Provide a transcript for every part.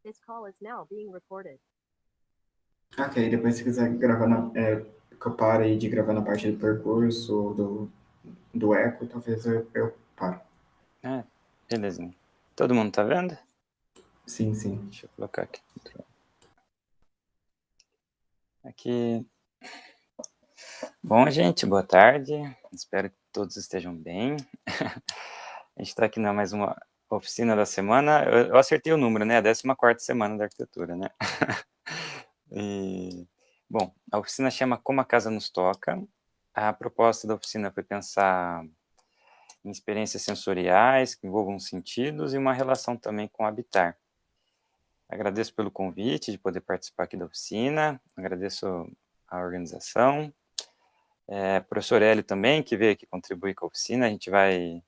This call is now being recorded. Ok, depois se quiser gravar que eu pare aí de gravar na parte do percurso, do eco, talvez eu pare. Ah, belezinha. Todo mundo tá vendo? Sim, sim. Deixa eu colocar aqui. Aqui. Bom, gente, boa tarde. Espero que todos estejam bem. A gente está aqui na mais uma oficina da semana. Eu acertei o número, né? A 14ª semana da arquitetura, né? Bom, a oficina chama Como a Casa Nos Toca. A proposta da oficina foi pensar em experiências sensoriais que envolvam sentidos e uma relação também com o habitar. Agradeço pelo convite de poder participar aqui da oficina, agradeço a organização, professor Hélio também, que veio aqui contribuir com a oficina. A gente vai,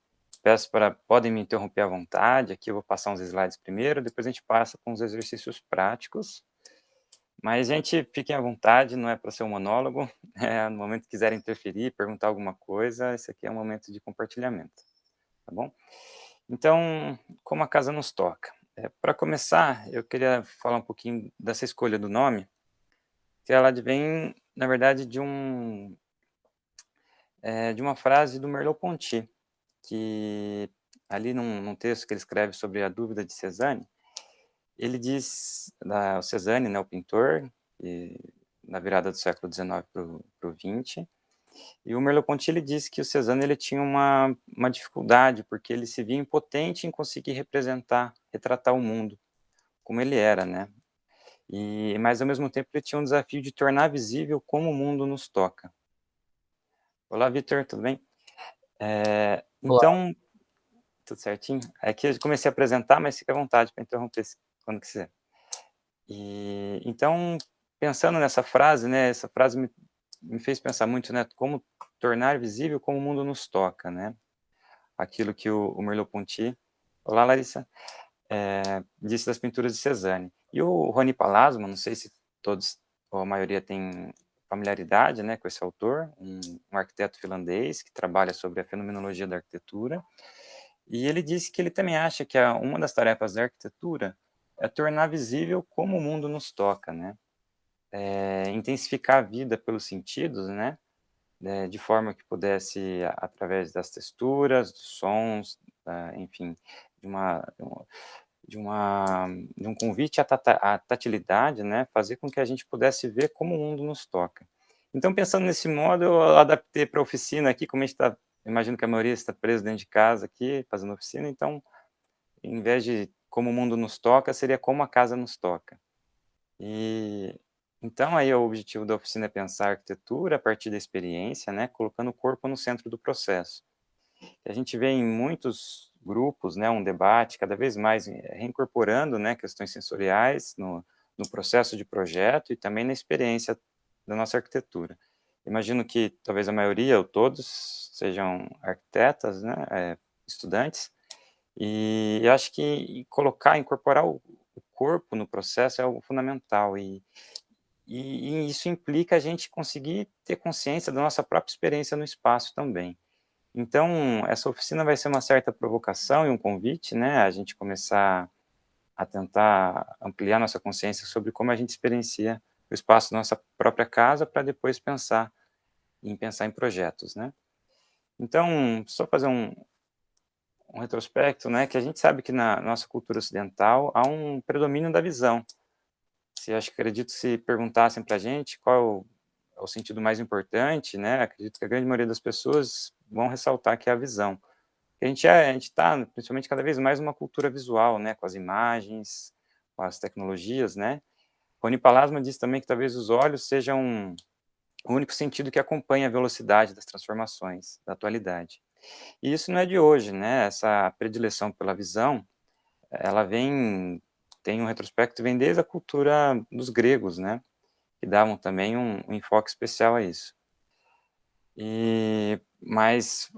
podem me interromper à vontade, aqui eu vou passar uns slides primeiro, depois a gente passa com os exercícios práticos, mas, gente, fiquem à vontade, não é para ser um monólogo, no momento que quiserem interferir, perguntar alguma coisa, esse aqui é um momento de compartilhamento, tá bom? Então, como a casa nos toca? Para começar, eu queria falar um pouquinho dessa escolha do nome, que ela vem, na verdade, de uma frase do Merleau-Ponty, que ali num texto que ele escreve sobre a dúvida de Cézanne, ele diz, o Cézanne, né, o pintor, na virada do século XIX para o XX, e o Merleau-Ponty ele disse que o Cézanne ele tinha uma dificuldade, porque ele se via impotente em conseguir retratar o mundo como ele era, né? Mas, ao mesmo tempo, ele tinha um desafio de tornar visível como o mundo nos toca. Olá, Vitor, tudo bem? Então, tudo certinho? Aqui eu comecei a apresentar, mas fica à vontade para interromper quando quiser. Então, pensando nessa frase, né, essa frase me fez pensar muito, né, como tornar visível como o mundo nos toca, né? Aquilo que o Merleau-Ponty, olá, Larissa, disse das pinturas de Cézanne. E o Rony Pallasmo, não sei se todos, ou a maioria tem familiaridade, né, com esse autor, um arquiteto finlandês que trabalha sobre a fenomenologia da arquitetura, e ele disse que ele também acha que uma das tarefas da arquitetura é tornar visível como o mundo nos toca, né? Intensificar a vida pelos sentidos, né? De forma que pudesse, através das texturas, dos sons, enfim, de um convite à tatilidade, né? Fazer com que a gente pudesse ver como o mundo nos toca. Então, pensando nesse modo, eu adaptei para a oficina aqui, como a gente está, imagino que a maioria está preso dentro de casa aqui, fazendo oficina, então, em vez de como o mundo nos toca, seria como a casa nos toca. Então, aí o objetivo da oficina é pensar a arquitetura a partir da experiência, né, colocando o corpo no centro do processo. A gente vê em muitos grupos, né, um debate cada vez mais reincorporando, né, questões sensoriais no processo de projeto e também na experiência da nossa arquitetura. Imagino que talvez a maioria ou todos sejam arquitetas, né, estudantes, e eu acho que incorporar o corpo no processo é algo fundamental, e isso implica a gente conseguir ter consciência da nossa própria experiência no espaço também. Então, essa oficina vai ser uma certa provocação e um convite, né, a gente começar a tentar ampliar nossa consciência sobre como a gente experiencia o espaço da nossa própria casa para depois pensar em projetos, né. Então, só fazer um retrospecto, né, que a gente sabe que na nossa cultura ocidental há um predomínio da visão. Acredito se perguntassem para a gente qual é o sentido mais importante, né, acredito que a grande maioria das pessoas vão ressaltar que é a visão. A gente está, principalmente, cada vez mais numa cultura visual, né, com as imagens, com as tecnologias, né. Rony Pallasma diz também que talvez os olhos sejam o único sentido que acompanha a velocidade das transformações da atualidade. E isso não é de hoje, né, essa predileção pela visão, ela tem um retrospecto, vem desde a cultura dos gregos, né, que davam também um enfoque especial a isso. Mas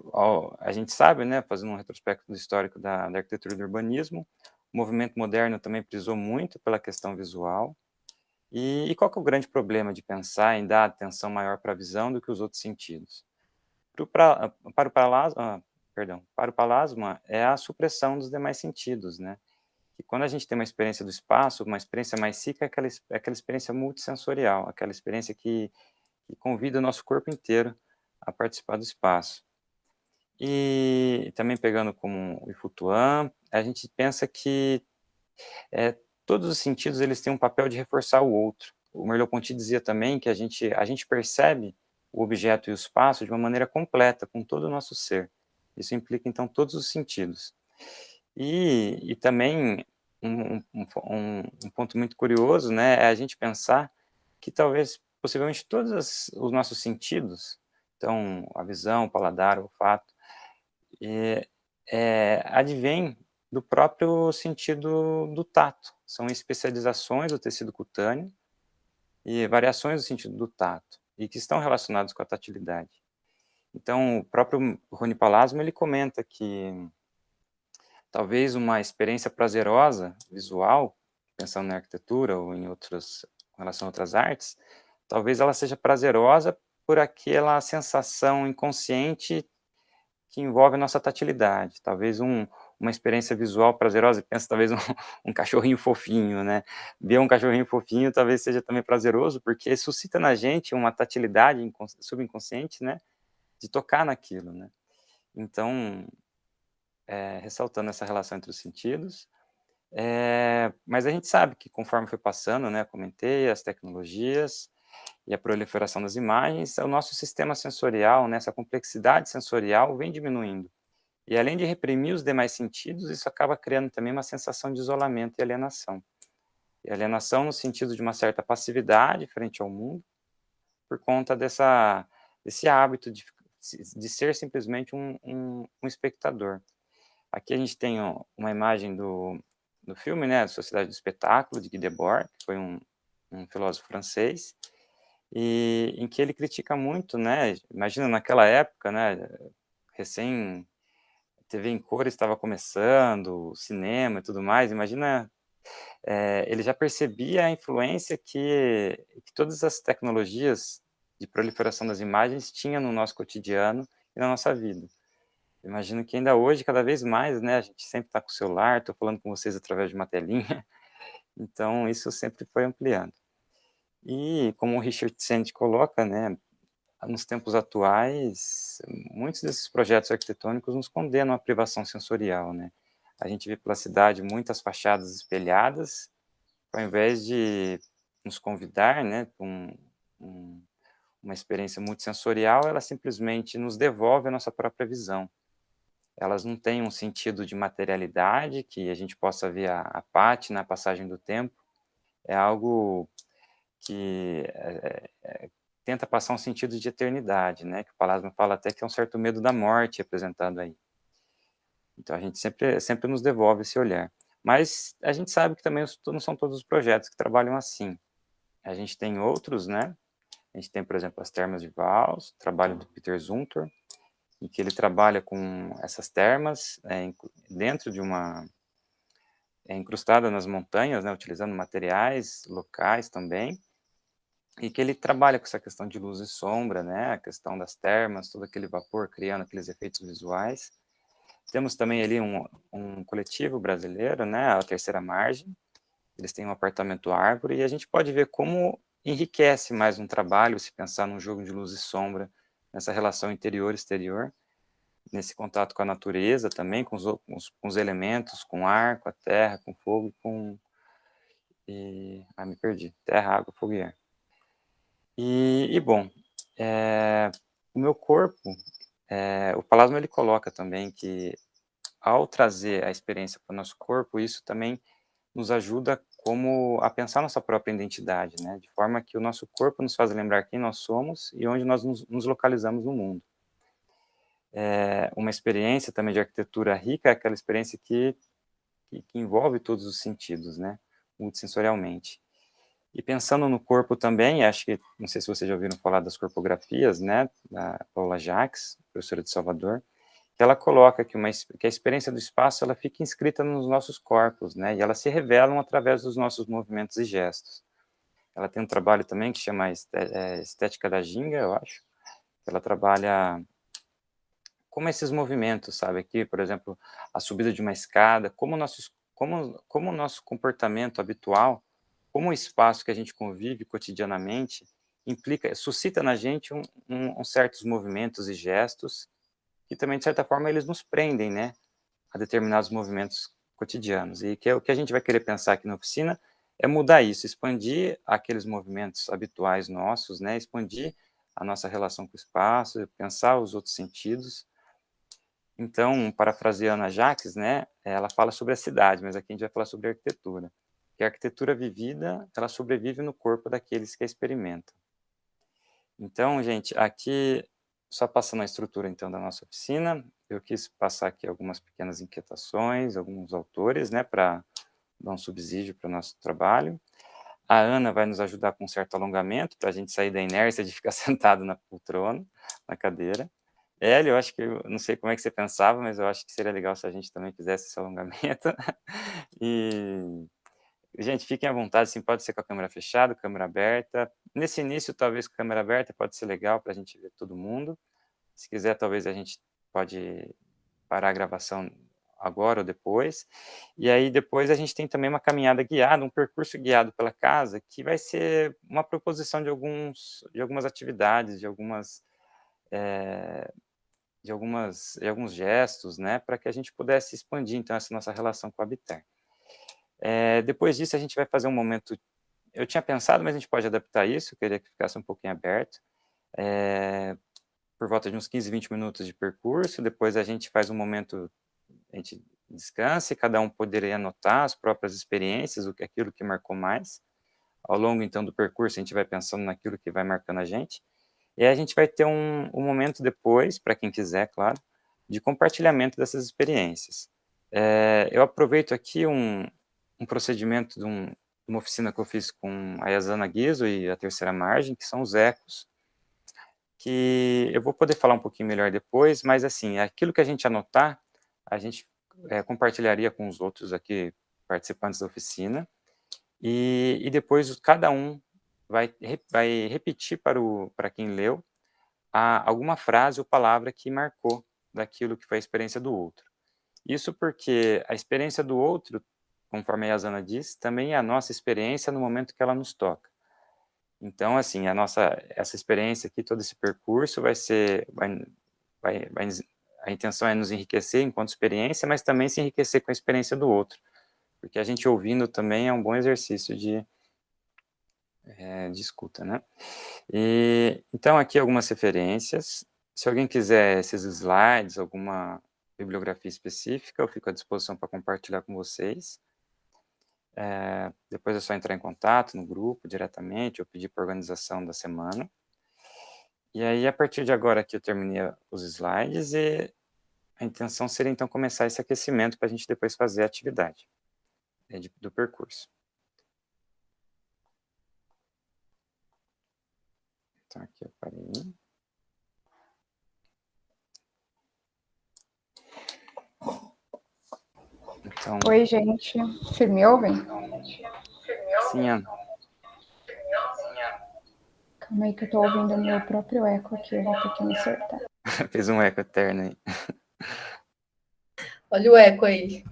a gente sabe, né, fazendo um retrospecto histórico da arquitetura e do urbanismo, o movimento moderno também prisou muito pela questão visual. E qual que é o grande problema de pensar em dar atenção maior para a visão do que os outros sentidos? Para o Pallasma é a supressão dos demais sentidos, né? que quando a gente tem uma experiência do espaço, uma experiência mais rica, é aquela experiência multissensorial, aquela experiência que convida o nosso corpo inteiro a participar do espaço. E também pegando como o Ifutuan, a gente pensa que todos os sentidos eles têm um papel de reforçar o outro. O Merleau-Ponty dizia também que a gente percebe o objeto e o espaço de uma maneira completa, com todo o nosso ser. Isso implica, então, todos os sentidos. E também um ponto muito curioso, né, é a gente pensar que talvez, possivelmente, todos os nossos sentidos, então, a visão, o paladar, o olfato, advém do próprio sentido do tato. São especializações do tecido cutâneo e variações do sentido do tato, e que estão relacionados com a tatilidade. Então, o próprio Rony Palasmo, ele comenta que talvez uma experiência prazerosa, visual, pensando na arquitetura ou em relação a outras artes, talvez ela seja prazerosa por aquela sensação inconsciente que envolve a nossa tatilidade. Talvez uma experiência visual prazerosa, pensa talvez um cachorrinho fofinho, né? Ver um cachorrinho fofinho talvez seja também prazeroso, porque suscita na gente uma tatilidade subconsciente, né? De tocar naquilo, né? Então, ressaltando essa relação entre os sentidos, mas a gente sabe que conforme foi passando, né? Comentei, as tecnologias e a proliferação das imagens, o nosso sistema sensorial, né, essa complexidade sensorial vem diminuindo. E além de reprimir os demais sentidos, isso acaba criando também uma sensação de isolamento e alienação. E alienação no sentido de uma certa passividade frente ao mundo, por conta desse hábito de ser simplesmente um espectador. Aqui a gente tem uma imagem do filme, né, Sociedade do Espetáculo, de Guy Debord, que foi um filósofo francês, e em que ele critica muito, né, imagina naquela época, né, recém TV em cores estava começando, cinema e tudo mais, imagina, ele já percebia a influência que todas as tecnologias de proliferação das imagens tinham no nosso cotidiano e na nossa vida. Imagino que ainda hoje, cada vez mais, né, a gente sempre está com o celular, estou falando com vocês através de uma telinha, então isso sempre foi ampliando. E como o Richard Sand coloca, né, nos tempos atuais, muitos desses projetos arquitetônicos nos condenam à privação sensorial, né? A gente vê pela cidade muitas fachadas espelhadas, ao invés de nos convidar, né, para uma experiência multissensorial, ela simplesmente nos devolve a nossa própria visão. Elas não têm um sentido de materialidade, que a gente possa ver a pátina, a passagem do tempo. É algo que tenta passar um sentido de eternidade, né? Que o Palasmo fala até que é um certo medo da morte representado aí. Então a gente sempre nos devolve esse olhar. Mas a gente sabe que também não são todos os projetos que trabalham assim. A gente tem outros, né? A gente tem, por exemplo, as termas de Vals, trabalho do Peter Zumthor, em que ele trabalha com essas termas dentro de incrustada nas montanhas, né? Utilizando materiais locais também, e que ele trabalha com essa questão de luz e sombra, né, a questão das termas, todo aquele vapor criando aqueles efeitos visuais. Temos também ali um coletivo brasileiro, né, a Terceira Margem, eles têm um apartamento árvore, e a gente pode ver como enriquece mais um trabalho se pensar num jogo de luz e sombra, nessa relação interior-exterior, nesse contato com a natureza também, com os elementos, com o ar, com a terra, com o fogo, me perdi, terra, água, fogo e ar. Bom, o meu corpo, o Palasmo ele coloca também que ao trazer a experiência para o nosso corpo, isso também nos ajuda a pensar nossa própria identidade, né? De forma que o nosso corpo nos faz lembrar quem nós somos e onde nós nos localizamos no mundo. Uma experiência também de arquitetura rica é aquela experiência que envolve todos os sentidos, né? Multissensorialmente. E pensando no corpo também, acho que, não sei se vocês já ouviram falar das corpografias, né, da Paula Jacques, professora de Salvador, que ela coloca que a experiência do espaço, ela fica inscrita nos nossos corpos, né, e elas se revelam através dos nossos movimentos e gestos. Ela tem um trabalho também que chama Estética da Ginga, eu acho, ela trabalha como esses movimentos, sabe, aqui, por exemplo, a subida de uma escada, como nossos como o nosso comportamento habitual, como o espaço que a gente convive cotidianamente suscita na gente certos movimentos e gestos que também, de certa forma, eles nos prendem, né, a determinados movimentos cotidianos. E que o que a gente vai querer pensar aqui na oficina é mudar isso, expandir aqueles movimentos habituais nossos, né, expandir a nossa relação com o espaço, pensar os outros sentidos. Então, parafraseando a Jacques, né, ela fala sobre a cidade, mas aqui a gente vai falar sobre a arquitetura. Que a arquitetura vivida, ela sobrevive no corpo daqueles que a experimentam. Então, gente, aqui, só passando a estrutura, então, da nossa oficina, eu quis passar aqui algumas pequenas inquietações, alguns autores, né, para dar um subsídio para o nosso trabalho. A Ana vai nos ajudar com um certo alongamento, para a gente sair da inércia de ficar sentado na poltrona, na cadeira. Hélio, eu acho que, eu não sei como é que você pensava, mas eu acho que seria legal se a gente também fizesse esse alongamento. E, gente, fiquem à vontade, assim, pode ser com a câmera fechada, câmera aberta. Nesse início, talvez com a câmera aberta, pode ser legal para a gente ver todo mundo. Se quiser, talvez a gente pode parar a gravação agora ou depois. E aí, depois, a gente tem também uma caminhada guiada, um percurso guiado pela casa, que vai ser uma proposição de algumas atividades, de alguns gestos, né, para que a gente pudesse expandir, então, essa nossa relação com o habitat. Depois disso, a gente vai fazer um momento... Eu tinha pensado, mas a gente pode adaptar isso, eu queria que ficasse um pouquinho aberto. Por volta de uns 15, 20 minutos de percurso, depois a gente faz um momento, a gente descansa e cada um poderia anotar as próprias experiências, aquilo que marcou mais. Ao longo, então, do percurso, a gente vai pensando naquilo que vai marcando a gente. E aí a gente vai ter um momento depois, para quem quiser, claro, de compartilhamento dessas experiências. Eu aproveito aqui um procedimento de uma oficina que eu fiz com a Yasana Guizzo e a Terceira Margem, que são os ecos, que eu vou poder falar um pouquinho melhor depois, mas, assim, aquilo que a gente anotar, a gente compartilharia com os outros aqui, participantes da oficina, e depois cada um vai repetir para quem leu alguma frase ou palavra que marcou daquilo que foi a experiência do outro. Isso porque a experiência do outro, conforme a Yasana diz, também é a nossa experiência no momento que ela nos toca. Então, assim, essa experiência aqui, todo esse percurso a intenção é nos enriquecer enquanto experiência, mas também se enriquecer com a experiência do outro, porque a gente ouvindo também é um bom exercício de escuta, né? Então, aqui algumas referências. Se alguém quiser esses slides, alguma bibliografia específica, eu fico à disposição para compartilhar com vocês. Depois é só entrar em contato no grupo diretamente, ou pedir para a organização da semana. E aí, a partir de agora aqui, eu terminei os slides e a intenção seria, então, começar esse aquecimento para a gente depois fazer a atividade do percurso. Então, aqui eu parei. Então, Oi, gente. Vocês me ouvem? sim, Ana. Calma aí que eu tô ouvindo o meu próprio eco aqui, eu vou ter que me acertar. Fez um eco eterno aí. Olha o eco aí.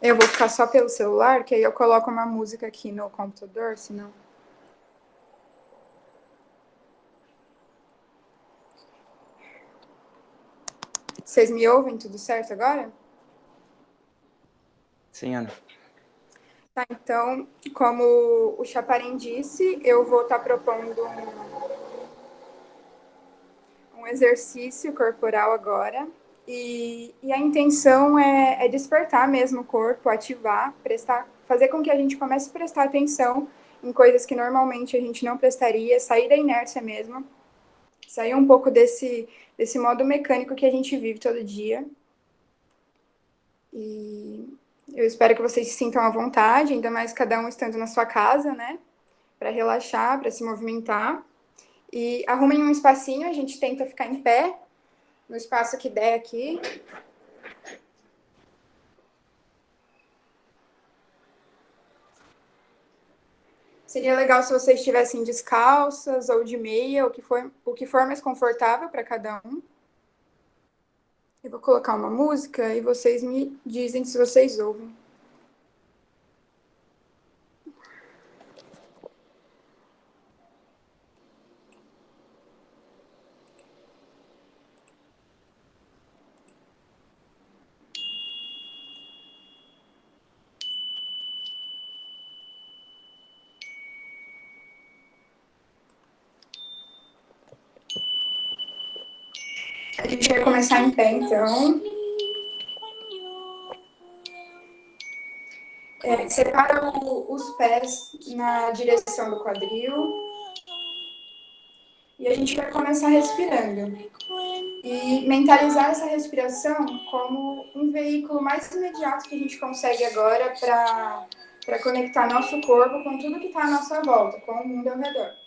Eu vou ficar só pelo celular, que aí eu coloco uma música aqui no computador, senão... Vocês me ouvem tudo certo agora? Sim, Ana. Tá, então, como o Chaparin disse, eu vou estar propondo um exercício corporal agora. E a intenção é despertar mesmo o corpo, ativar, fazer com que a gente comece a prestar atenção em coisas que normalmente a gente não prestaria, sair da inércia mesmo, sair um pouco desse modo mecânico que a gente vive todo dia. E eu espero que vocês se sintam à vontade, ainda mais cada um estando na sua casa, né? Para relaxar, para se movimentar. E arrumem um espacinho, a gente tenta ficar em pé, no espaço que der aqui. Seria legal se vocês estivessem descalças ou de meia, o que for mais confortável para cada um. Eu vou colocar uma música e vocês me dizem se vocês ouvem. A gente vai começar em pé, então. Separa os pés na direção do quadril. E a gente vai começar respirando. E mentalizar essa respiração como um veículo mais imediato que a gente consegue agora para conectar nosso corpo com tudo que está à nossa volta, com o mundo ao redor.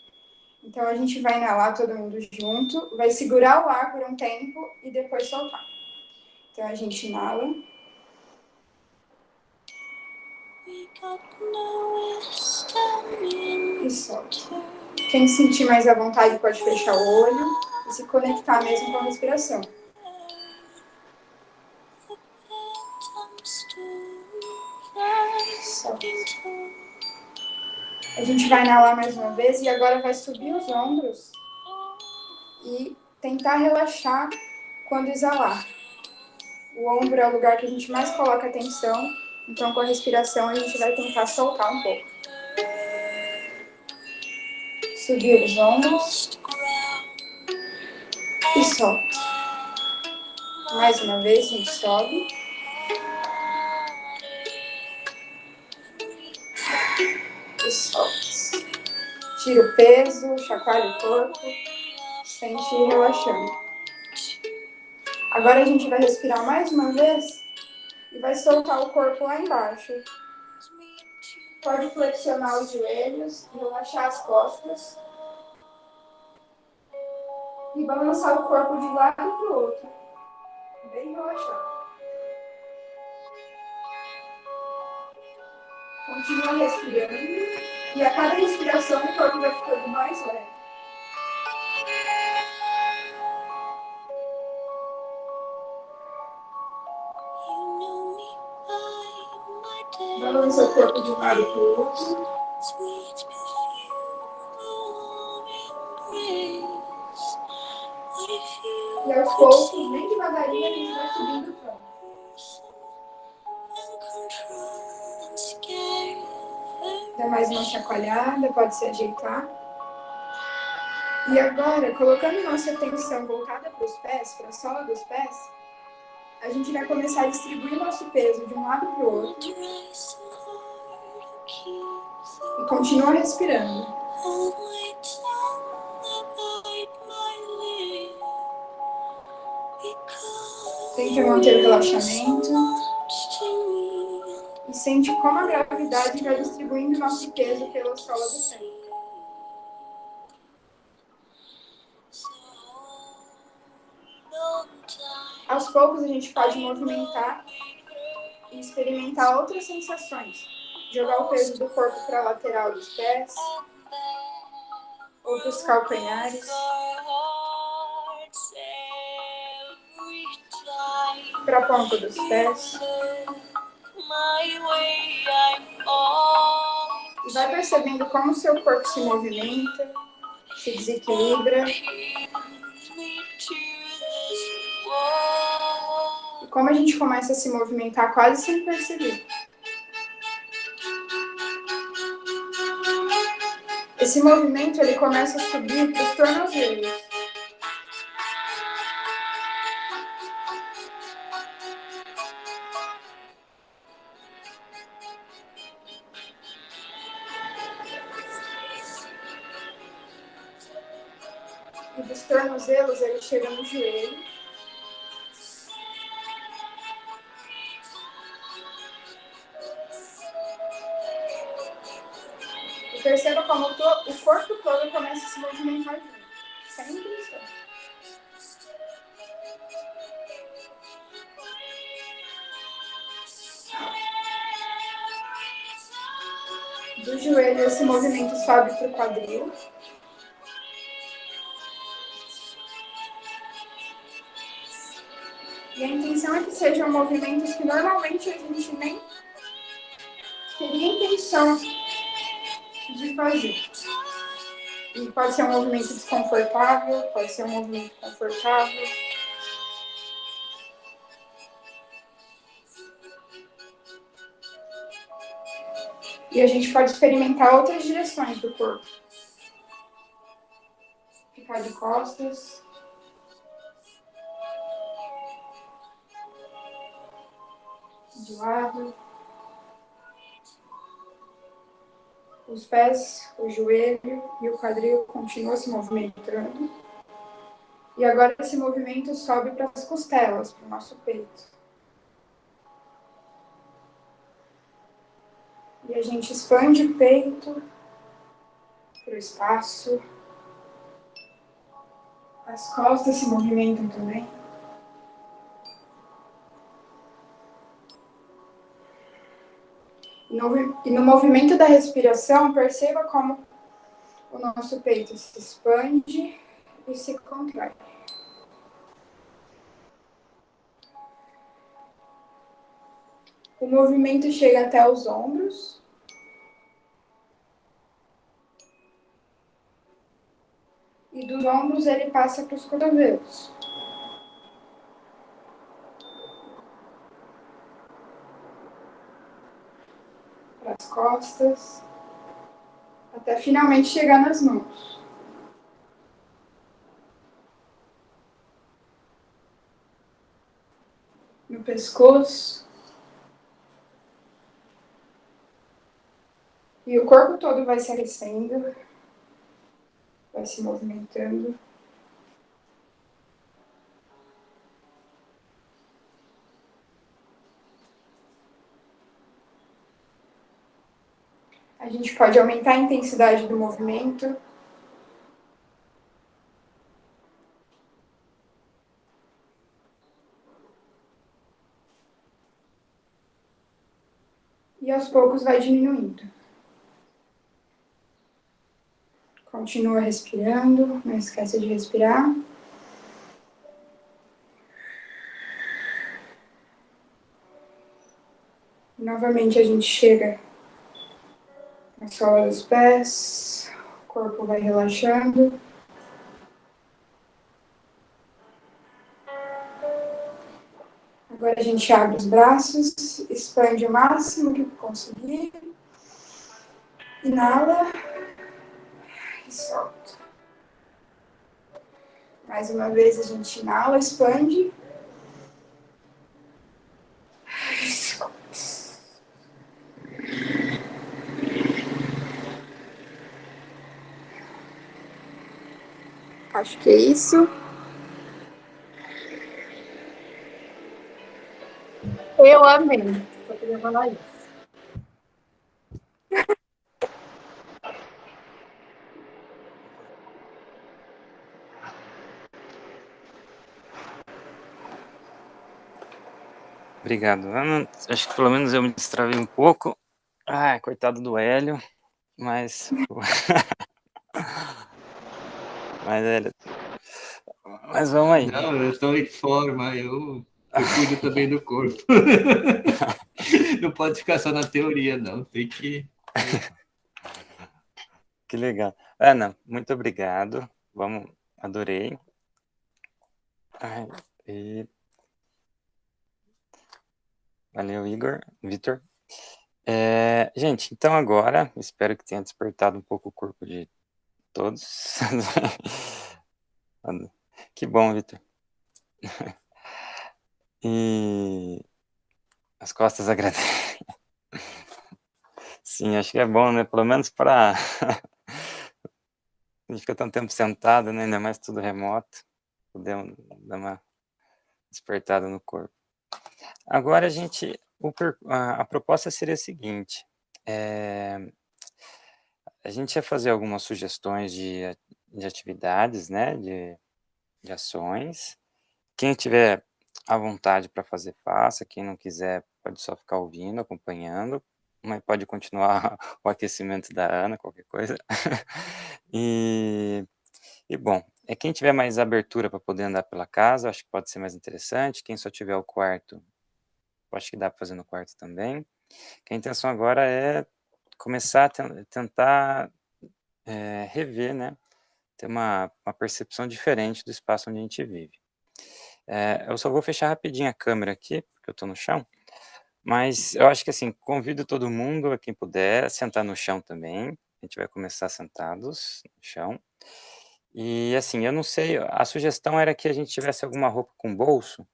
Então, a gente vai inalar todo mundo junto, vai segurar o ar por um tempo e depois soltar. Então, a gente inala. E solta. Quem sentir mais à vontade pode fechar o olho e se conectar mesmo com a respiração. Solta. A gente vai inalar mais uma vez e agora vai subir os ombros e tentar relaxar quando exalar. O ombro é o lugar que a gente mais coloca atenção, então com a respiração a gente vai tentar soltar um pouco. Subir os ombros e solta. Mais uma vez a gente sobe. E solta. Tira o peso, chacoalha o corpo, sente relaxando. Agora a gente vai respirar mais uma vez e vai soltar o corpo lá embaixo. Pode flexionar os joelhos, relaxar as costas e balançar o corpo de um lado para o outro, bem relaxado. Continua respirando e a cada respiração o corpo vai ficando mais leve. Balança o corpo de um lado para o outro. E aos poucos, bem devagarinho, a gente vai subindo o tronco. Dá mais uma chacoalhada, pode se ajeitar. E agora, colocando nossa atenção voltada para os pés, para a sola dos pés, a gente vai começar a distribuir nosso peso de um lado para o outro. E continua respirando. Tente manter o relaxamento. E sente como a gravidade vai distribuindo nosso peso pela sola do pé. Aos poucos a gente pode movimentar e experimentar outras sensações. Jogar o peso do corpo para a lateral dos pés, ou para os calcanhares, para a ponta dos pés. E vai percebendo como o seu corpo se movimenta, se desequilibra. E como a gente começa a se movimentar quase sem perceber. Esse movimento ele começa a subir para os tornozelos. E dos tornozelos ele chega no joelho. E perceba como o corpo todo começa a se movimentar junto, sem intenção. Do joelho, esse movimento sobe para o quadril. E a intenção é que sejam movimentos que normalmente a gente nem teria intenção de fazer. E pode ser um movimento desconfortável, pode ser um movimento confortável. E a gente pode experimentar outras direções do corpo. Ficar de costas. De lado. Os pés, o joelho e o quadril continuam se movimentando. E agora esse movimento sobe para as costelas, para o nosso peito. E a gente expande o peito para o espaço. As costas se movimentam também. E no movimento da respiração, perceba como o nosso peito se expande e se contrai. O movimento chega até os ombros. E dos ombros ele passa para os cotovelos. Para as costas. Até finalmente chegar nas mãos. No pescoço. E o corpo todo vai se aquecendo. Vai se movimentando. A gente pode aumentar a intensidade do movimento. E aos poucos vai diminuindo. Continua respirando, não esqueça de respirar. E novamente a gente chega na sola dos pés, o corpo vai relaxando. Agora a gente abre os braços, expande o máximo que conseguir. Inala e solta. Mais uma vez a gente inala, expande. E solta. Acho que é isso. Eu amei. Só queria falar isso. Obrigado, Ana. Acho que pelo menos eu me distravei um pouco. Ai, coitado do Hélio, mas... mas vamos aí. Não, eu estou em forma, eu cuido também do corpo. Não pode ficar só na teoria, não. Tem que... Que legal. Ana, muito obrigado. Adorei. Ai, valeu, Vitor. Gente, então agora, espero que tenha despertado um pouco o corpo de todos. Que bom, Vitor. E as costas agradecem. Sim, acho que é bom, né? Pelo menos para... A gente fica tanto tempo sentado, né? Ainda mais tudo remoto. Podemos dar uma despertada no corpo. Agora a proposta seria a seguinte. A gente ia fazer algumas sugestões de atividades, né? De ações. Quem tiver à vontade para fazer, faça. Quem não quiser, pode só ficar ouvindo, acompanhando. mas pode continuar o aquecimento da Ana, qualquer coisa. E bom, quem tiver mais abertura para poder andar pela casa, acho que pode ser mais interessante. Quem só tiver o quarto, acho que dá para fazer no quarto também. Que a intenção agora é começar a tentar rever, né? Ter uma percepção diferente do espaço onde a gente vive. Eu só vou fechar rapidinho a câmera aqui, porque eu estou no chão, mas eu acho que assim, convido todo mundo, a quem puder, a sentar no chão também. A gente vai começar sentados no chão. E assim, eu não sei, a sugestão era que a gente tivesse alguma roupa com bolso,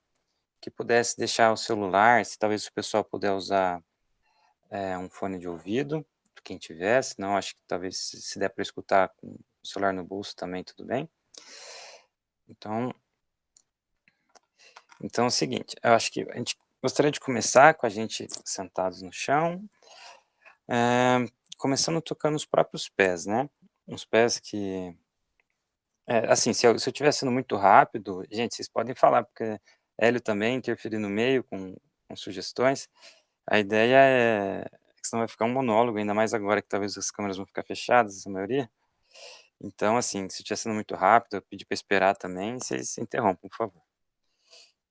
que pudesse deixar o celular, se talvez o pessoal puder usar um fone de ouvido, quem tiver, senão acho que talvez se der para escutar com o celular no bolso também, tudo bem. Então é o seguinte, eu acho que a gente gostaria de começar com a gente sentados no chão, começando tocando os próprios pés, né? Os pés que... assim, se eu estiver sendo muito rápido, gente, vocês podem falar, porque Hélio também interferir no meio com sugestões. A ideia é que senão vai ficar um monólogo, ainda mais agora que talvez as câmeras vão ficar fechadas, a maioria. Então, assim, se estiver sendo muito rápido, eu pedi para esperar também, vocês se interrompam, por favor.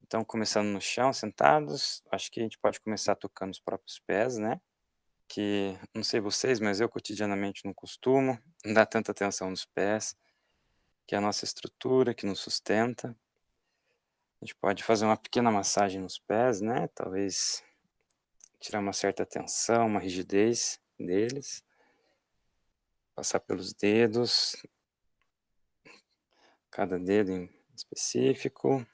Então, começando no chão, sentados, acho que a gente pode começar tocando os próprios pés, né? Que, não sei vocês, mas eu cotidianamente não costumo dar tanta atenção nos pés, que é a nossa estrutura, que nos sustenta. A gente pode fazer uma pequena massagem nos pés, né? Talvez tirar uma certa tensão, uma rigidez deles. Passar pelos dedos, cada dedo em específico.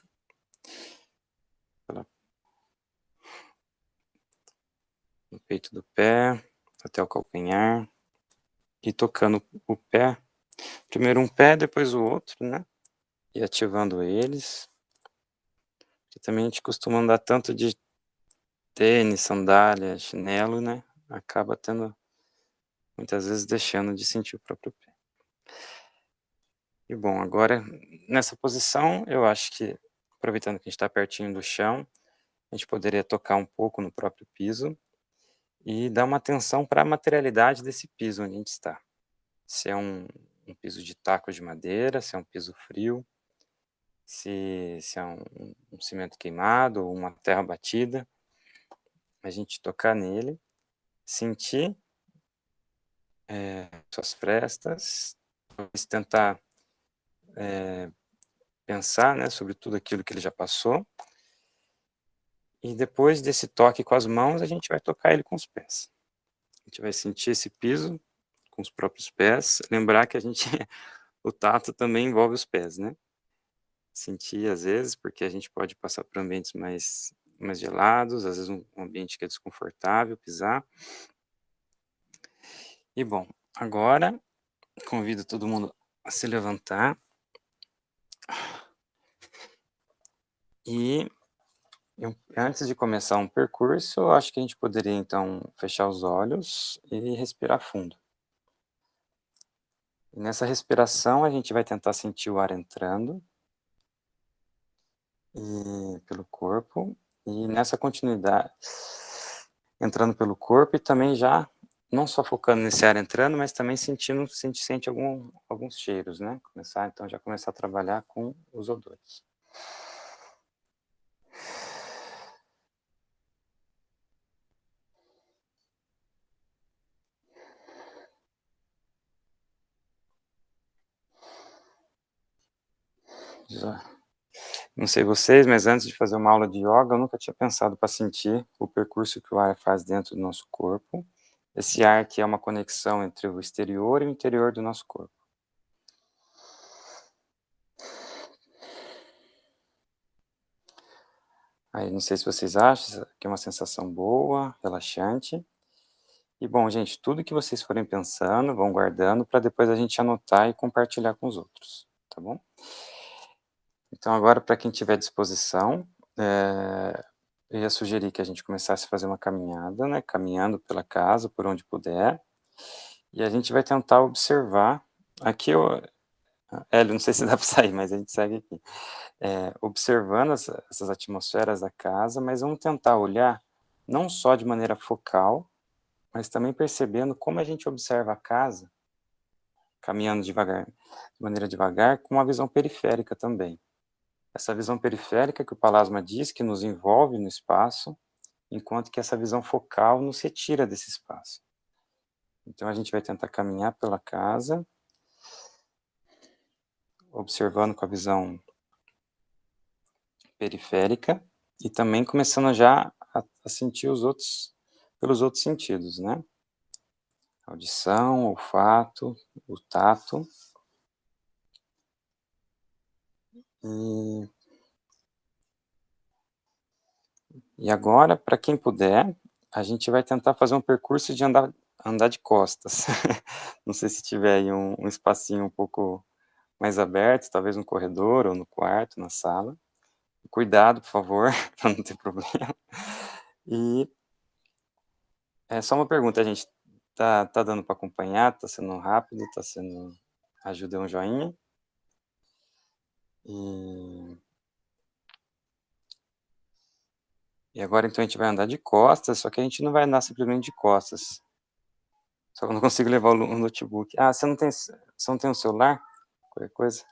No peito do pé, até o calcanhar. E tocando o pé. Primeiro um pé, depois o outro, né? E ativando eles. Porque também a gente costuma andar tanto de tênis, sandália, chinelo, né? Acaba tendo, muitas vezes, deixando de sentir o próprio pé. E bom, agora, nessa posição, eu acho que, aproveitando que a gente está pertinho do chão, a gente poderia tocar um pouco no próprio piso e dar uma atenção para a materialidade desse piso onde a gente está. Se é um piso de taco de madeira, se é um piso frio, se é um cimento queimado ou uma terra batida, a gente tocar nele, sentir suas frestas, tentar pensar, né, sobre tudo aquilo que ele já passou, e depois desse toque com as mãos, a gente vai tocar ele com os pés. A gente vai sentir esse piso com os próprios pés, lembrar que o tato também envolve os pés, né? Sentir às vezes, porque a gente pode passar por ambientes mais gelados, às vezes um ambiente que é desconfortável pisar. E bom, agora convido todo mundo a se levantar e antes de começar um percurso, eu acho que a gente poderia então fechar os olhos e respirar fundo. E nessa respiração a gente vai tentar sentir o ar entrando pelo corpo, e nessa continuidade, entrando pelo corpo e também já, não só focando nesse ar entrando, mas também sente alguns cheiros, né? Já começar a trabalhar com os odores. Não sei vocês, mas antes de fazer uma aula de yoga, eu nunca tinha pensado para sentir o percurso que o ar faz dentro do nosso corpo. Esse ar que é uma conexão entre o exterior e o interior do nosso corpo. Aí, não sei se vocês acham que é uma sensação boa, relaxante. E bom, gente, tudo que vocês forem pensando, vão guardando para depois a gente anotar e compartilhar com os outros, tá bom? Então, agora, para quem tiver disposição, eu ia sugerir que a gente começasse a fazer uma caminhada, né? Caminhando pela casa, por onde puder. E a gente vai tentar observar. Aqui Hélio, não sei se dá para sair, mas a gente segue aqui. Observando essas atmosferas da casa, mas vamos tentar olhar não só de maneira focal, mas também percebendo como a gente observa a casa, caminhando devagar, de maneira devagar, com uma visão periférica também. Essa visão periférica que o Palasma diz que nos envolve no espaço, enquanto que essa visão focal nos retira desse espaço. Então a gente vai tentar caminhar pela casa, observando com a visão periférica e também começando já a sentir os outros, pelos outros sentidos, né? Audição, olfato, o tato. E agora, para quem puder, a gente vai tentar fazer um percurso de andar de costas. Não sei se tiver aí um espacinho um pouco mais aberto, talvez no corredor ou no quarto, na sala. Cuidado, por favor, para não ter problema. E é só uma pergunta, gente. Tá dando para acompanhar? Tá sendo rápido? Tá sendo... Ajuda um joinha. E agora, então, a gente vai andar de costas, só que a gente não vai andar simplesmente de costas. Só que eu não consigo levar o notebook. Ah, você não tem um celular? Qualquer coisa?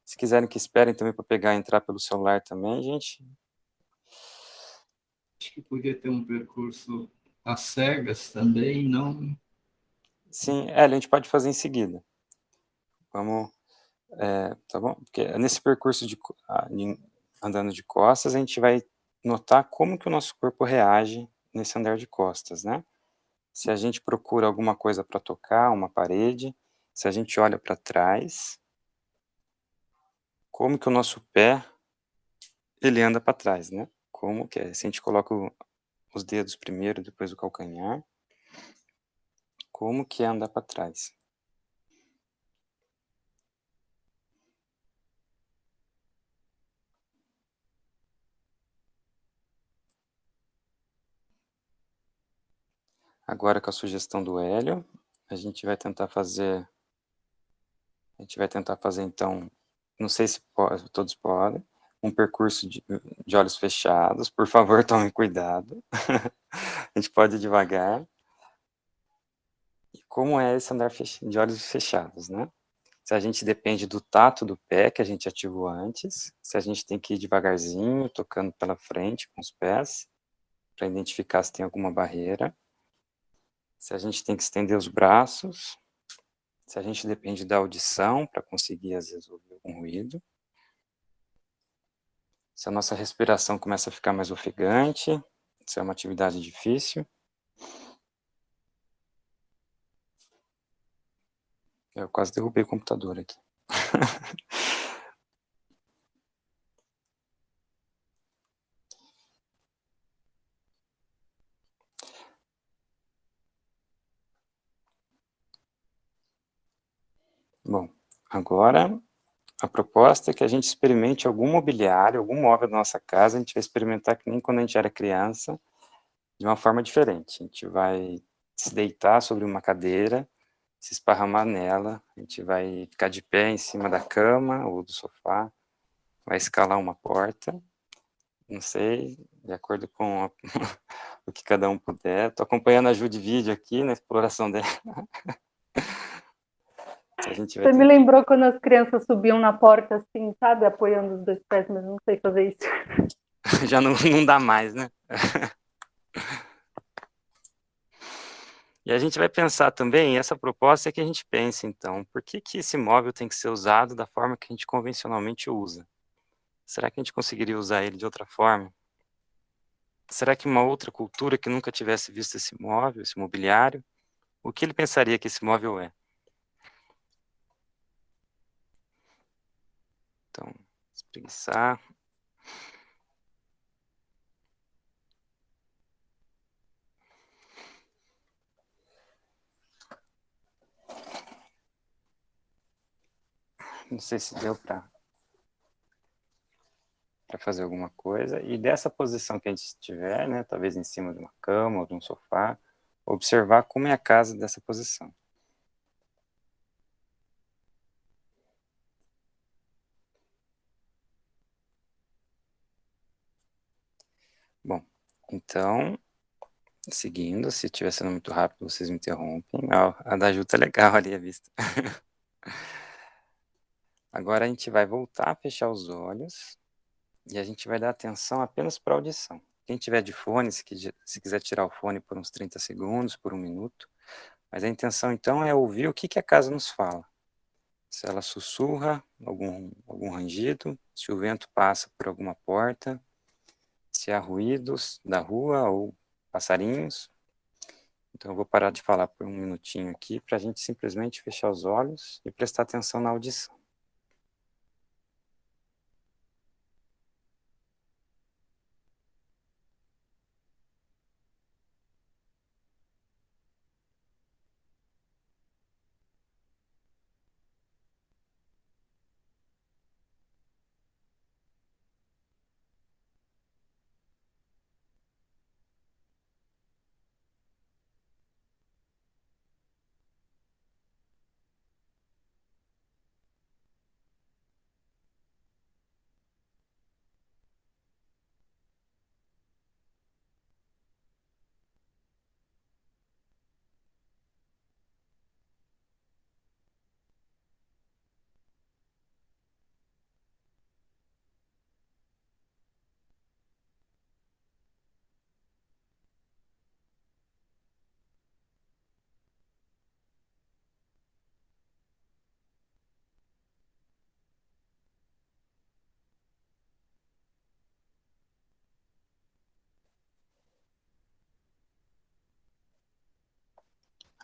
Se quiserem que esperem também para pegar e entrar pelo celular também, gente. Acho que podia ter um percurso às cegas também, não? Sim, a gente pode fazer em seguida. Vamos, tá bom? Porque nesse percurso andando de costas, a gente vai notar como que o nosso corpo reage nesse andar de costas, né? Se a gente procura alguma coisa para tocar, uma parede, se a gente olha para trás, como que o nosso pé ele anda para trás, né? Como que é? Se a gente coloca os dedos primeiro, depois o calcanhar, como que é andar para trás? Agora com a sugestão do Hélio, a gente vai tentar fazer então, não sei se todos podem, um percurso de olhos fechados, por favor, tomem cuidado. A gente pode ir devagar. E como é esse andar de olhos fechados, né? Se a gente depende do tato do pé, que a gente ativou antes, se a gente tem que ir devagarzinho, tocando pela frente com os pés, para identificar se tem alguma barreira, se a gente tem que estender os braços, se a gente depende da audição para conseguir, às vezes, ouvir algum ruído, se a nossa respiração começa a ficar mais ofegante, se é uma atividade difícil. Eu quase derrubei o computador aqui. Bom, agora a proposta é que a gente experimente algum mobiliário, algum móvel da nossa casa, a gente vai experimentar que nem quando a gente era criança, de uma forma diferente. A gente vai se deitar sobre uma cadeira, se esparramar nela, a gente vai ficar de pé em cima da cama ou do sofá, vai escalar uma porta, não sei, de acordo com o que cada um puder. Estou acompanhando a Ju de vídeo aqui, na exploração dela. Você me lembrou quando as crianças subiam na porta assim, sabe? Apoiando os dois pés, mas não sei fazer isso. Já não dá mais, né? E a gente vai pensar também, essa proposta é que a gente pense, então, por que esse móvel tem que ser usado da forma que a gente convencionalmente usa? Será que a gente conseguiria usar ele de outra forma? Será que uma outra cultura que nunca tivesse visto esse móvel, esse mobiliário, o que ele pensaria que esse móvel é? Então, espreguiçar. Não sei se deu para fazer alguma coisa. E dessa posição que a gente estiver, né, talvez em cima de uma cama ou de um sofá, observar como é a casa dessa posição. Bom, então, seguindo. Se estiver sendo muito rápido, vocês me interrompem. A da Ju tá legal ali a vista. Agora a gente vai voltar a fechar os olhos e a gente vai dar atenção apenas para a audição. Quem tiver de fone, se quiser tirar o fone por uns 30 segundos, por 1 minuto. Mas a intenção, então, é ouvir o que a casa nos fala. Se ela sussurra, algum rangido, se o vento passa por alguma porta, se há ruídos da rua ou passarinhos. Então eu vou parar de falar por 1 minutinho aqui para a gente simplesmente fechar os olhos e prestar atenção na audição.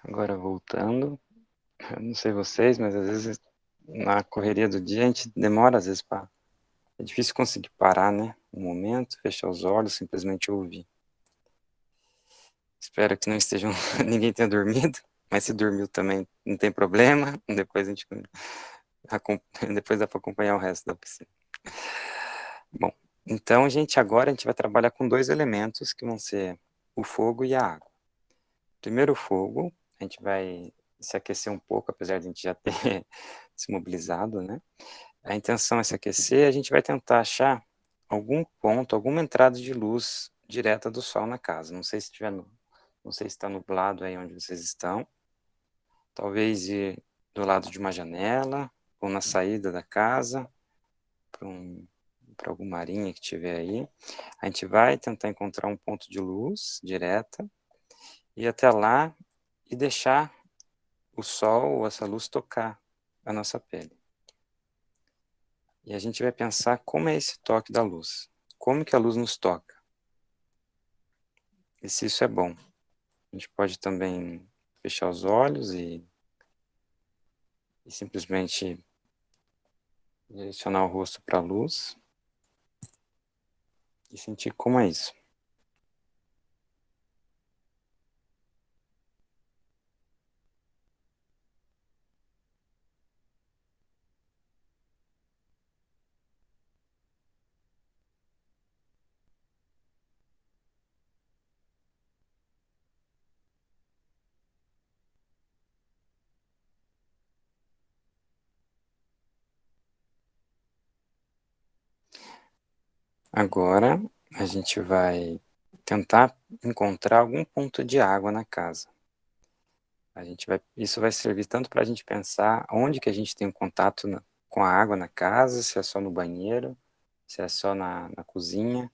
Agora voltando, eu não sei vocês, mas às vezes na correria do dia a gente demora às vezes para... É difícil conseguir parar, né? Um momento, fechar os olhos, simplesmente ouvir. Espero que não estejam... ninguém tenha dormido, mas se dormiu também não tem problema. Depois depois dá para acompanhar o resto da oficina. Bom, então agora a gente vai trabalhar com 2 elementos que vão ser o fogo e a água. Primeiro o fogo, a gente vai se aquecer um pouco, apesar de a gente já ter se mobilizado, né? A intenção é se aquecer, a gente vai tentar achar algum ponto, alguma entrada de luz direta do sol na casa. Não sei se está nublado aí onde vocês estão. Talvez ir do lado de uma janela, ou na saída da casa, para alguma arinha que tiver aí. A gente vai tentar encontrar um ponto de luz direta, ir até lá e deixar o sol ou essa luz tocar a nossa pele. E a gente vai pensar como é esse toque da luz. Como que a luz nos toca. E se isso é bom. A gente pode também fechar os olhos e simplesmente direcionar o rosto para a luz e sentir como é isso. Agora a gente vai tentar encontrar algum ponto de água na casa. Isso vai servir tanto para a gente pensar onde que a gente tem um contato com a água na casa, se é só no banheiro, se é só na cozinha,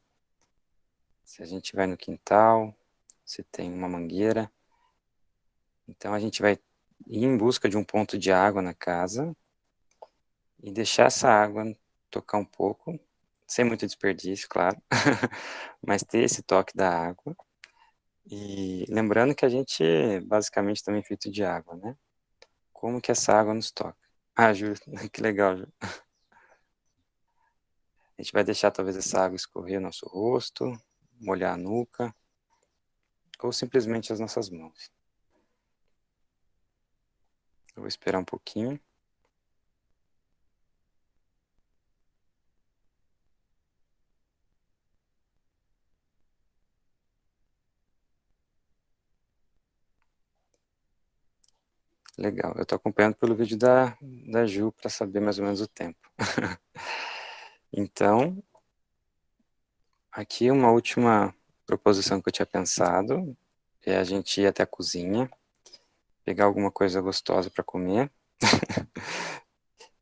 se a gente vai no quintal, se tem uma mangueira. Então a gente vai ir em busca de um ponto de água na casa e deixar essa água tocar um pouco, sem muito desperdício, claro, mas ter esse toque da água. E lembrando que a gente basicamente também é feito de água, né? Como que essa água nos toca? Ah, Ju, que legal, Ju. A gente vai deixar talvez essa água escorrer no nosso rosto, molhar a nuca, ou simplesmente as nossas mãos. Eu vou esperar um pouquinho. Legal, eu estou acompanhando pelo vídeo da Ju para saber mais ou menos o tempo. Então, aqui uma última proposição que eu tinha pensado, é a gente ir até a cozinha, pegar alguma coisa gostosa para comer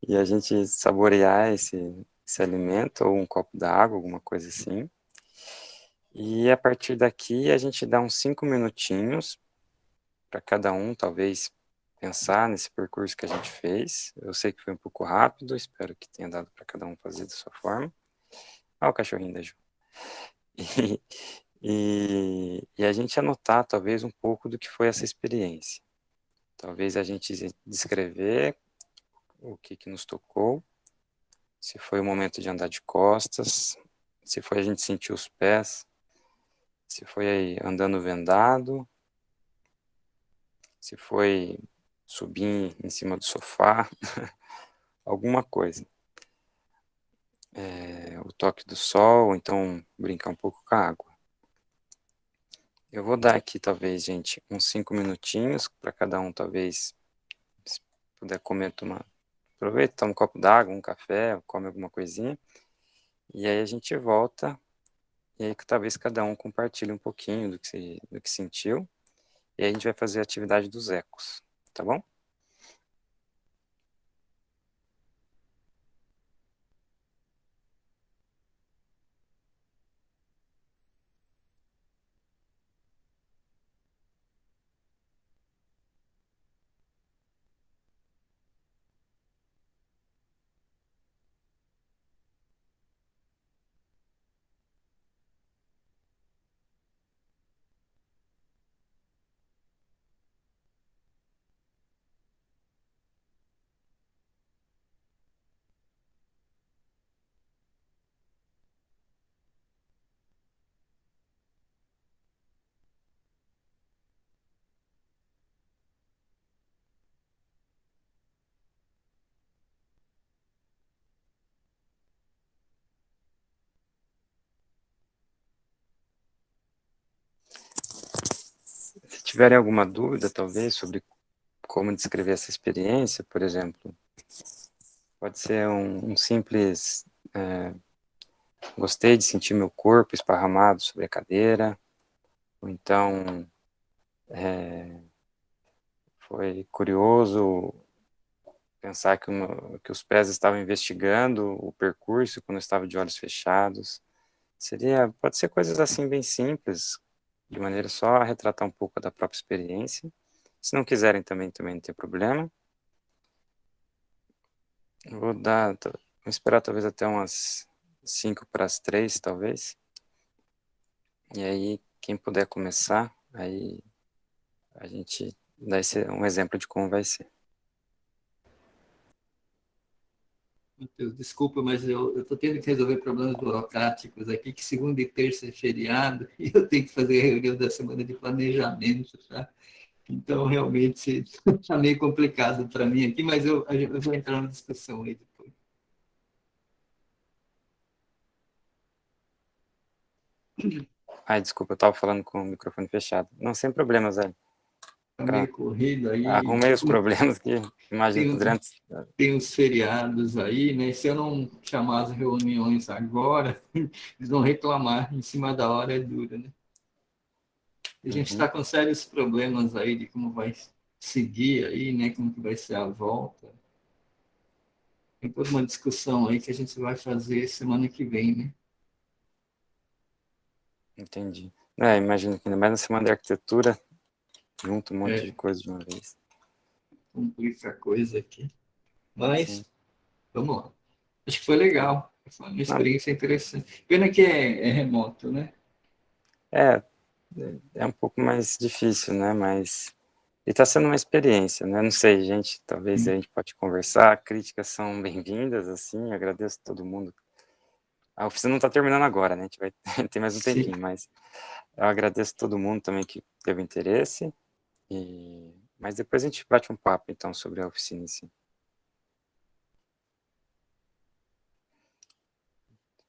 e a gente saborear esse alimento, ou um copo d'água, alguma coisa assim. E a partir daqui a gente dá uns 5 minutinhos para cada um, talvez, pensar nesse percurso que a gente fez. Eu sei que foi um pouco rápido, espero que tenha dado para cada um fazer da sua forma. Olha o cachorrinho da Ju. E a gente anotar, talvez, um pouco do que foi essa experiência. Talvez a gente descrever o que nos tocou, se foi o momento de andar de costas, se foi a gente sentir os pés, se foi aí andando vendado, se foi subir em cima do sofá, alguma coisa. O toque do sol, ou então brincar um pouco com a água. Eu vou dar aqui, talvez, gente, uns 5 minutinhos para cada um, talvez, se puder comer, tomar. Aproveita, toma um copo d'água, um café, come alguma coisinha. E aí a gente volta, e aí talvez cada um compartilhe um pouquinho do que sentiu. E aí a gente vai fazer a atividade dos ecos, tá bom? Se tiverem alguma dúvida, talvez, sobre como descrever essa experiência, por exemplo, pode ser um simples gostei de sentir meu corpo esparramado sobre a cadeira, ou então foi curioso pensar que os pés estavam investigando o percurso quando eu estava de olhos fechados. Pode ser coisas assim bem simples, de maneira só a retratar um pouco da própria experiência. Se não quiserem também não tem problema. Vou esperar talvez até umas 5 para as 3, talvez. E aí, quem puder começar, aí a gente dá um exemplo de como vai ser. Matheus, desculpa, mas eu estou tendo que resolver problemas burocráticos aqui, que segunda e terça é feriado, e eu tenho que fazer a reunião da semana de planejamento, tá? Então, realmente, está meio complicado para mim aqui, mas eu vou entrar na discussão aí depois. Ai, desculpa, eu estava falando com o microfone fechado. Não, sem problemas, Zé. Está meio corrido aí. Arrumei os problemas que imagino que durante... Tem os feriados aí, né? Se eu não chamar as reuniões agora, eles vão reclamar. Em cima da hora é dura, né? A gente está com sérios problemas aí de como vai seguir aí, né? Como que vai ser a volta. Tem toda uma discussão aí que a gente vai fazer semana que vem, né? Entendi. Imagino que ainda mais na semana de arquitetura, junto um monte de coisa de uma vez. Complica a coisa aqui. Mas, Sim. vamos lá. Acho que foi legal. Foi uma experiência interessante. Pena que é remoto, né? É um pouco mais difícil, né? Mas... E está sendo uma experiência, né? Não sei, gente, talvez a gente pode conversar, críticas são bem-vindas, assim, eu agradeço a todo mundo. A oficina não está terminando agora, né? A gente vai ter mais um tempinho, mas eu agradeço a todo mundo também que teve interesse, mas depois a gente bate um papo, então, sobre a oficina em si.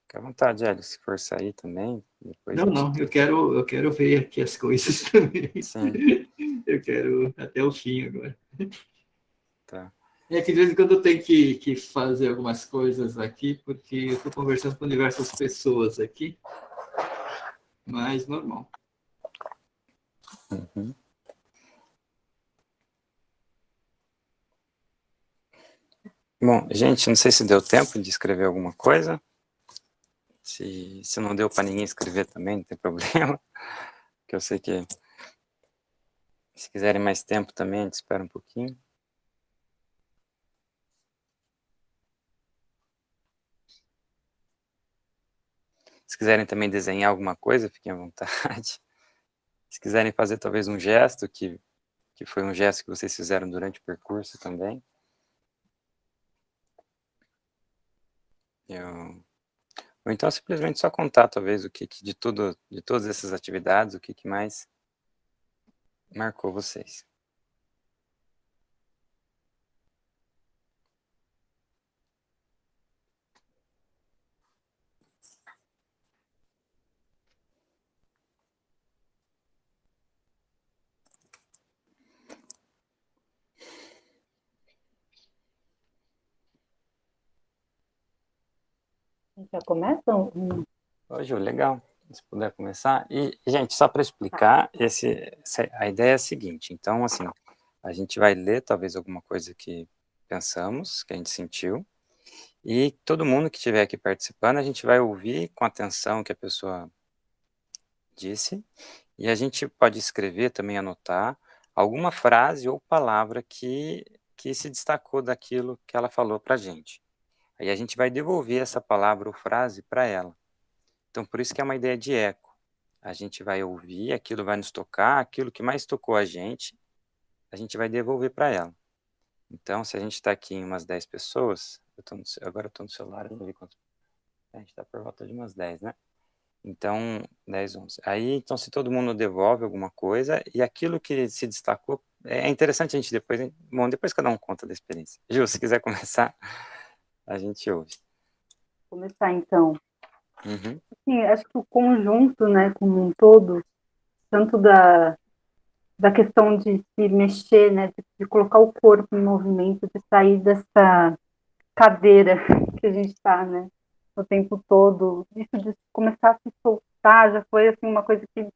Fica à vontade, Hélio, se for sair também. Depois Não, eu quero ver aqui as coisas também. Sim. Eu quero até o fim agora. Tá. É que de vez em quando eu tenho que fazer algumas coisas aqui, porque eu estou conversando com diversas pessoas aqui, mas normal. Uhum. Bom, gente, não sei se deu tempo de escrever alguma coisa. Se não deu para ninguém escrever também, não tem problema. Porque eu sei que se quiserem mais tempo também, a gente espera um pouquinho. Se quiserem também desenhar alguma coisa, fiquem à vontade. Se quiserem fazer talvez um gesto, que foi um gesto que vocês fizeram durante o percurso também. Ou então simplesmente só contar talvez o que de todas essas atividades, o que mais marcou vocês. Já começam? Hoje, legal, se puder começar. E, gente, só para explicar, a ideia é a seguinte, então, assim, a gente vai ler talvez alguma coisa que pensamos, que a gente sentiu, e todo mundo que estiver aqui participando, a gente vai ouvir com atenção o que a pessoa disse, e a gente pode escrever também, anotar, alguma frase ou palavra que se destacou daquilo que ela falou para a gente. Aí a gente vai devolver essa palavra ou frase para ela. Então, por isso que é uma ideia de eco. A gente vai ouvir, aquilo vai nos tocar, aquilo que mais tocou a gente vai devolver para ela. Então, se a gente está aqui em umas 10 pessoas, agora eu estou no celular, eu não vi quanto. A gente está por volta de umas 10, né? Então, 10, 11. Aí, então, se todo mundo devolve alguma coisa, e aquilo que se destacou, é interessante a gente depois, bom, depois cada um conta da experiência. Ju, se quiser começar, a gente ouve. Começar então. Uhum. Sim, acho que o conjunto, né, como um todo, tanto da questão de se mexer, né, de colocar o corpo em movimento, de sair dessa cadeira que a gente está, né, o tempo todo, isso de começar a se soltar, já foi assim uma coisa que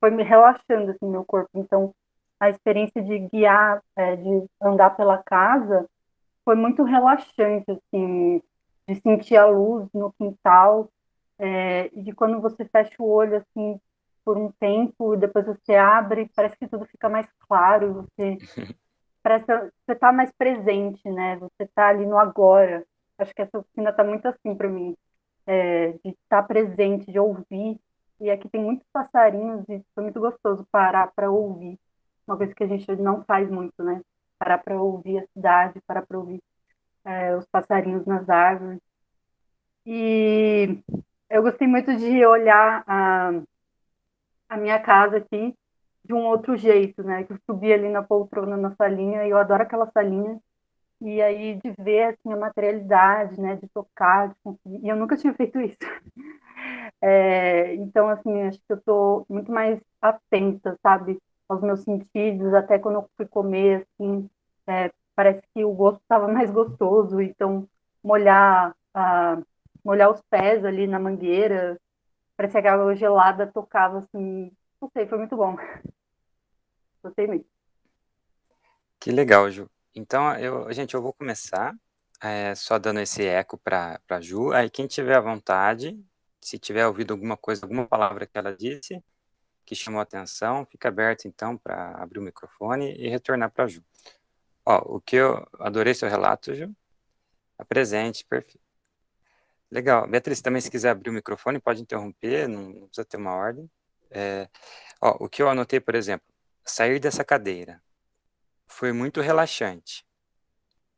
foi me relaxando assim meu corpo. Então, a experiência de guiar, de andar pela casa, foi muito relaxante, assim, de sentir a luz no quintal, e de quando você fecha o olho, assim, por um tempo, e depois você abre, parece que tudo fica mais claro, parece que você está mais presente, né? Você está ali no agora. Acho que essa oficina está muito assim para mim, de estar presente, de ouvir. E aqui tem muitos passarinhos e foi muito gostoso parar para ouvir. Uma coisa que a gente não faz muito, né? Parar para ouvir a cidade, parar para ouvir os passarinhos nas árvores. E eu gostei muito de olhar a minha casa aqui de um outro jeito, né? Que eu subi ali na poltrona, na salinha, e eu adoro aquela salinha. E aí de ver assim, a materialidade, né? De tocar, de conseguir. E eu nunca tinha feito isso. Então, assim, acho que eu estou muito mais atenta, sabe? Aos meus sentidos, até quando eu fui comer, assim, parece que o gosto estava mais gostoso. Então, molhar, molhar os pés ali na mangueira, parecia que a água gelada tocava, assim, não sei, foi muito bom. Gostei muito. Que legal, Ju. Então, gente, eu vou começar só dando esse eco para Ju. Aí, quem tiver à vontade, se tiver ouvido alguma coisa, alguma palavra que ela disse, que chamou a atenção, fica aberto, então, para abrir o microfone e retornar para a Ju. Ó, o que eu adorei seu relato, Ju. Apresente, perfeito. Legal. Beatriz, também, se quiser abrir o microfone, pode interromper, não precisa ter uma ordem. Ó, o que eu anotei, por exemplo, sair dessa cadeira foi muito relaxante.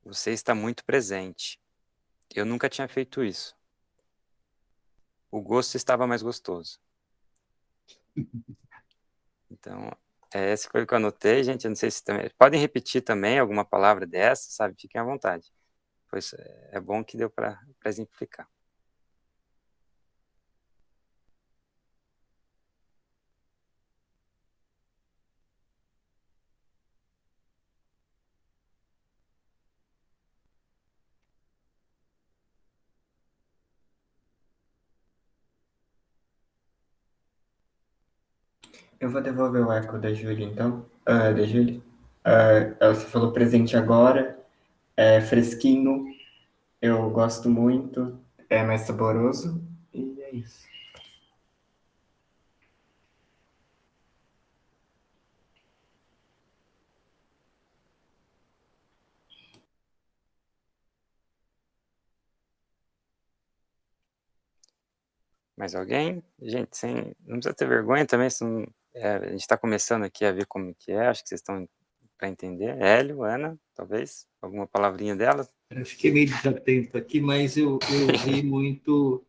Você está muito presente. Eu nunca tinha feito isso. O gosto estava mais gostoso. Então, esse foi o que eu anotei, gente. Eu não sei se também. Podem repetir também alguma palavra dessa, sabe? Fiquem à vontade. Pois é bom que deu para exemplificar. Eu vou devolver o eco da Júlia, então. Da Júlia. Você falou presente agora, é fresquinho, eu gosto muito, é mais saboroso, e é isso. Mais alguém? Gente, não precisa ter vergonha também, a gente está começando aqui a ver como que é, acho que vocês estão para entender. Hélio, Ana, talvez, alguma palavrinha dela? Eu fiquei meio desatento aqui, mas eu vi muito,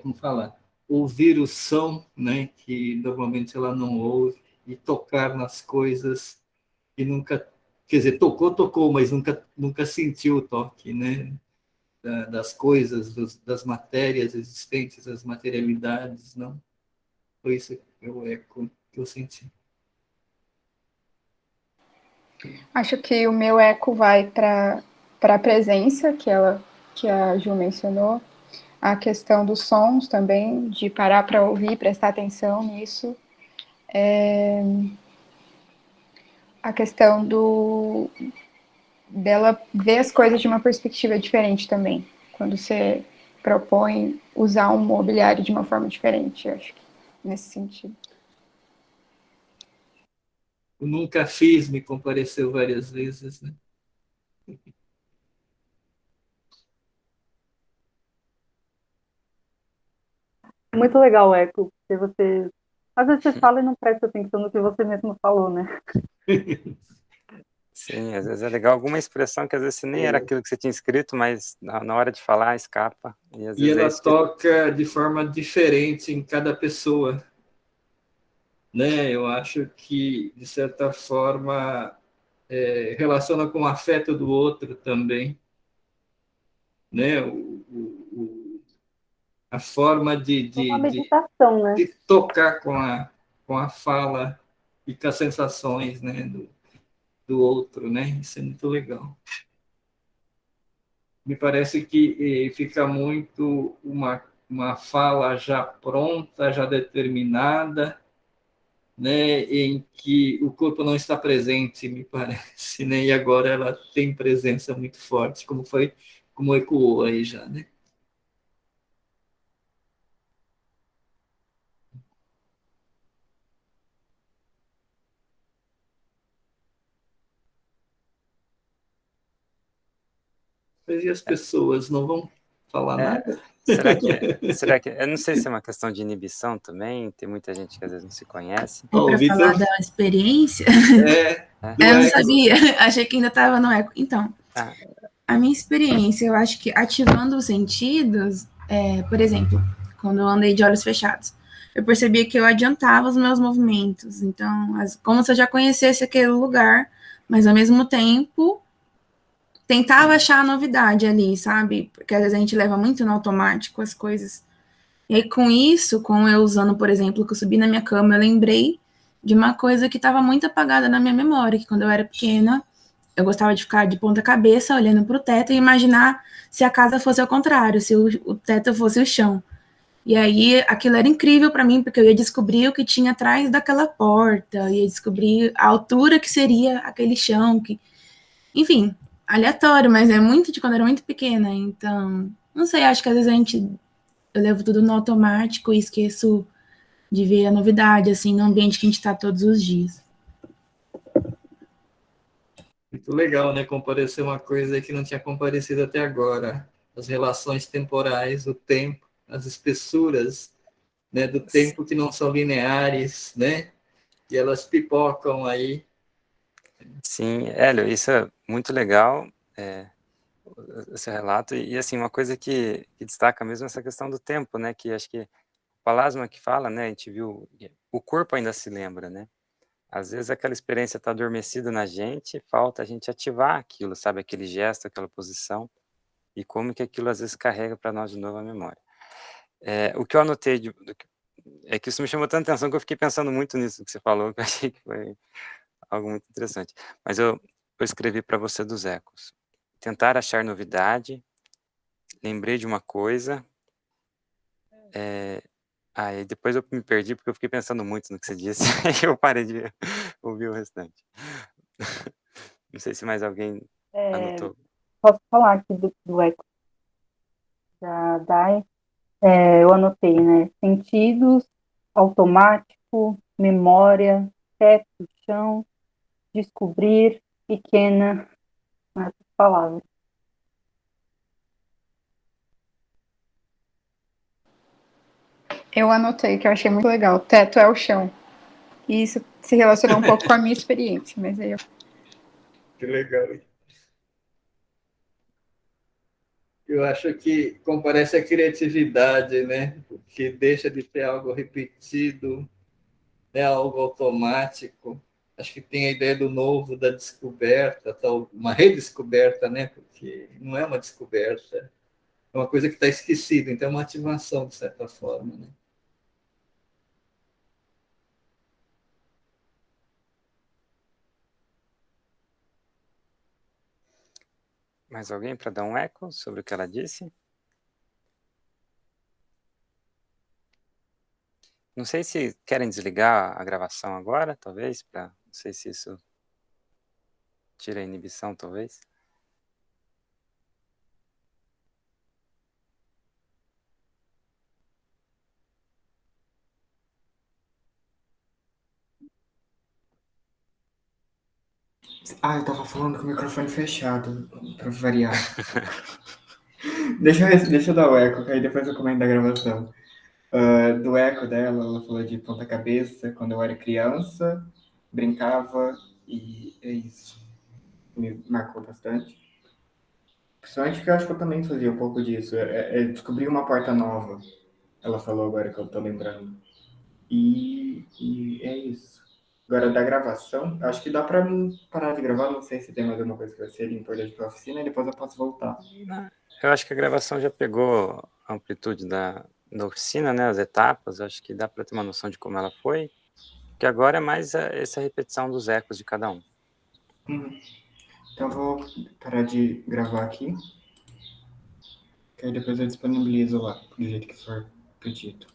como falar, ouvir o som, né, que normalmente ela não ouve, e tocar nas coisas que nunca, quer dizer, tocou, mas nunca sentiu o toque, né, das coisas, das matérias existentes, das materialidades, não? Foi isso que o eco que eu senti. Acho que o meu eco vai para a presença que a Ju mencionou, a questão dos sons também, de parar para ouvir, prestar atenção nisso. A questão dela ver as coisas de uma perspectiva diferente também. Quando você propõe usar um mobiliário de uma forma diferente, acho que nesse sentido. O nunca fiz me compareceu várias vezes, né? Muito legal o eco, porque você. Às vezes você fala e não presta atenção no que você mesmo falou, né? Sim, às vezes é legal alguma expressão que às vezes nem era aquilo que você tinha escrito, mas na hora de falar escapa. E às E vezes é ela isso que... toca de forma diferente em cada pessoa, né? Eu acho que, de certa forma, relaciona com o afeto do outro também, né? A forma É uma meditação, né? de tocar com a fala e com as sensações, né? Do outro, né? Isso é muito legal. Me parece que fica muito uma fala já pronta, já determinada, né, em que o corpo não está presente, me parece, né, e agora ela tem presença muito forte, como ecoou aí já, né? Mas e as pessoas não vão falar nada? Será que, eu não sei se é uma questão de inibição também, tem muita gente que às vezes não se conhece. Oh, Para falar da experiência, do eu não eco. sabia, achei que ainda estava no eco. Então, a minha experiência, eu acho que ativando os sentidos, por exemplo, quando eu andei de olhos fechados, eu percebia que eu adiantava os meus movimentos, então, como se eu já conhecesse aquele lugar, mas ao mesmo tempo tentava achar a novidade ali, sabe? Porque às vezes a gente leva muito no automático as coisas. E aí, com isso, com eu usando, por exemplo, que eu subi na minha cama, eu lembrei de uma coisa que estava muito apagada na minha memória, que quando eu era pequena, eu gostava de ficar de ponta cabeça, olhando para o teto e imaginar se a casa fosse ao contrário, se o teto fosse o chão. E aí, aquilo era incrível para mim, porque eu ia descobrir o que tinha atrás daquela porta, ia descobrir a altura que seria aquele chão, enfim, aleatório, mas é muito de quando eu era muito pequena, então, não sei, acho que às vezes eu levo tudo no automático e esqueço de ver a novidade, assim, no ambiente que a gente está todos os dias. Muito legal, né? Comparecer uma coisa que não tinha comparecido até agora. As relações temporais, o tempo, as espessuras, né, do tempo que não são lineares, né? E elas pipocam aí. Sim, Hélio, isso é muito legal, esse relato, e assim, uma coisa que destaca mesmo essa questão do tempo, né, que acho que o Palasma que fala, né, a gente viu, o corpo ainda se lembra, né, às vezes aquela experiência está adormecida na gente, falta a gente ativar aquilo, sabe, aquele gesto, aquela posição, e como que aquilo às vezes carrega para nós de novo a memória. O que eu anotei, é que isso me chamou tanta atenção que eu fiquei pensando muito nisso que você falou, que eu achei que foi algo muito interessante. Mas eu escrevi para você dos ecos. Tentar achar novidade, lembrei de uma coisa, Aí depois eu me perdi porque eu fiquei pensando muito no que você disse e eu parei de ouvir o restante. Não sei se mais alguém anotou. Posso falar aqui do eco da Dai? Eu anotei, né? Sentidos, automático, memória, teto, chão, descobrir, pequena, essas palavras. Eu anotei, que eu achei muito legal. Teto é o chão. E isso se relaciona um pouco com a minha experiência, mas aí eu... Que legal. Eu acho que comparece a criatividade, né? Que deixa de ser algo repetido, né? Algo automático. Acho que tem a ideia do novo, da descoberta, tal, uma redescoberta, né? Porque não é uma descoberta, é uma coisa que está esquecida, então é uma ativação, de certa forma, né? Mais alguém para dar um eco sobre o que ela disse? Não sei se querem desligar a gravação agora, talvez, não sei se isso tira a inibição, talvez. Eu tava falando com o microfone fechado, pra variar. deixa eu dar o eco, que aí depois eu comento da gravação. Do eco dela, ela falou de ponta-cabeça, quando eu era criança, brincava, e é isso. Me marcou bastante. Principalmente porque eu acho que eu também fazia um pouco disso. Descobrir uma porta nova, ela falou agora que eu tô lembrando. E é isso. Agora, da gravação, acho que dá pra mim parar de gravar. Não sei se tem mais alguma coisa que vai ser importante pra oficina, e depois eu posso voltar. Eu acho que a gravação já pegou a amplitude da oficina, né, as etapas, acho que dá para ter uma noção de como ela foi, que agora é mais essa repetição dos ecos de cada um. Então, eu vou parar de gravar aqui, que aí depois eu disponibilizo lá, do jeito que for pedido.